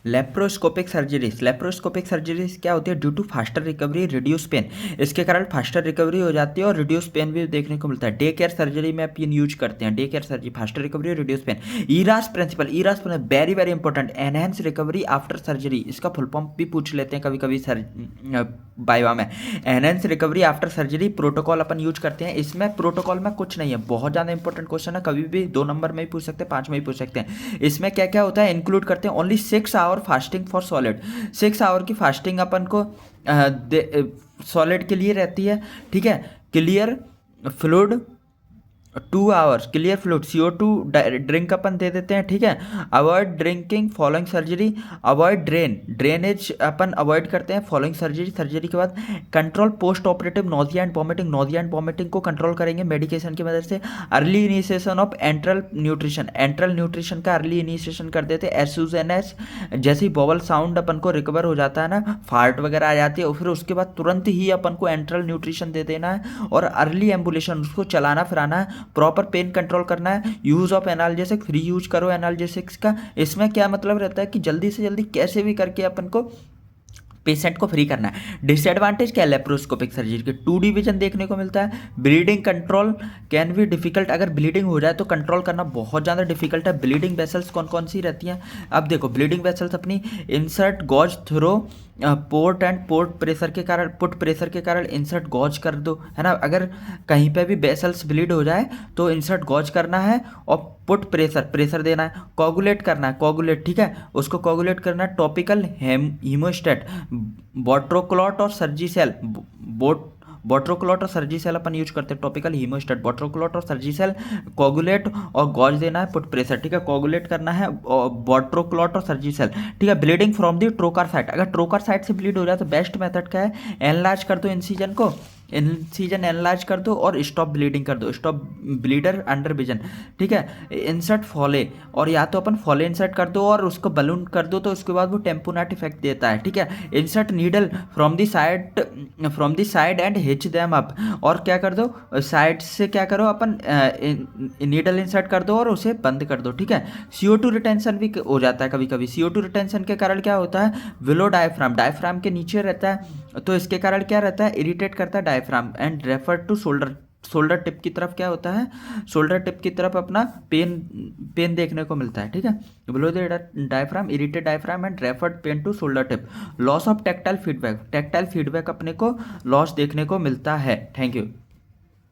Laparoscopic surgeries क्या होती है? Due to faster recovery, reduce pain. इसके कारण फास्टर रिकवरी हो जाती है और रिड्यूस पेन भी देखने को मिलता है। डे केयर सर्जरी में आप ये यूज करते हैं, day care surgery, faster recovery, reduce pain. ERAS principle very very important, enhance recovery after surgery. इसका फुल फॉर्म भी पूछ लेते हैं कभी कभी सर बायोवा में। Enhance recovery after surgery protocol अपन यूज करते हैं। इसमें प्रोटोकॉल में कुछ नहीं है, बहुत ज़्यादा इंपॉर्टेंट क्वेश्चन है, कभी भी 2 नंबर में ही पूछ सकते हैं, 5 में ही पूछ सकते हैं। इसमें क्या क्या होता है इंक्लूड करते हैं? Only 6 hour fasting for solid. 6 hour की फास्टिंग अपन को सॉलिड के लिए रहती है, ठीक है। Clear fluid 2 hours, clear fluid, CO2 drink अपन दे देते हैं, ठीक है। Avoid drinking following surgery, avoid drainage अपन अवॉइड करते हैं फॉलोइंग सर्जरी के बाद। Control postoperative nausea and vomiting को कंट्रोल करेंगे मेडिकेशन की मदद से। Early initiation of enteral nutrition का अर्ली इनिशिएशन कर देते हैं एज सून एज, जैसे ही बॉवल साउंड अपन को रिकवर हो जाता है ना, फार्ट वगैरह आ जाती है, और फिर उसके बाद तुरंत ही अपन को एंट्रल न्यूट्रिशन दे देना है। और अर्ली एम्बुलेशन, उसको चलाना फिराना है, प्रॉपर पेन कंट्रोल करना है। Use of analgesic, free use करो एनाल्जेसिक्स का। इसमें क्या मतलब रहता है कि जल्दी से जल्दी कैसे भी करके अपन को पेशेंट को फ्री करना है। डिसएडवांटेज क्या है लेप्रोस्कोपिक सर्जरी के? 2 डिवीजन देखने को मिलता है। Bleeding control can be difficult, अगर ब्लीडिंग हो जाए तो कंट्रोल करना बहुत ज़्यादा डिफिकल्ट है। ब्लीडिंग वेसल्स कौन कौन सी रहती हैं? अब देखो, ब्लीडिंग वेसल्स अपनी insert gauze through port and put pressure के कारण इंसर्ट गॉज कर दो, है ना। अगर कहीं पे भी वेसल्स ब्लीड हो जाए तो इंसर्ट गॉज करना है और पुट प्रेशर देना है। कोगुलेट करना है, कोगुलेट, ठीक है, उसको कोगुलेट करना है। टॉपिकल हीमोस्टेट, बॉट्रोक्लॉट और सर्जिसेल, बॉट्रोक्लॉट और सर्जिसेल अपन यूज करते हैं। टॉपिकल हीमोस्टेट, बॉट्रोक्लॉट और सर्जिसेल, कोगुलेट और गॉज देना है, पुट प्रेशर, ठीक है। कोगुलेट करना है बॉट्रोक्लॉट और सर्जिसेल, ठीक है। ब्लीडिंग फ्रॉम द ट्रोकार साइट, अगर ट्रोकार साइट से ब्लीड हो जाए तो बेस्ट मेथड क्या है? एनलार्ज कर दो इंसिजन को, इंसिजन एनलार्ज कर दो और स्टॉप ब्लीडिंग कर दो, स्टॉप ब्लीडर अंडर विजन, ठीक है। इंसर्ट फॉले, और या तो अपन फॉले इंसर्ट कर दो और उसको बलून कर दो, तो उसके बाद वो टेम्पोनाट इफेक्ट देता है, ठीक है। Insert needle from the side and hitch them up, और क्या कर दो, साइड से क्या करो अपन, नीडल इंसर्ट कर दो और उसे बंद कर दो, ठीक है। CO2 रिटेंशन भी हो जाता है कभी कभी। CO2 रिटेंशन के कारण क्या होता है? विलो डायफ्राम के नीचे रहता है, तो इसके कारण क्या रहता है? इरिटेट करता है diaphragm and refer to shoulder tip की तरफ क्या होता है? शोल्डर टिप की तरफ अपना पेन देखने को मिलता है, ठीक है। Below the diaphragm, irritate diaphragm and referred pain to shoulder tip. Loss of tactile feedback अपने को लॉस देखने को मिलता है। Thank you.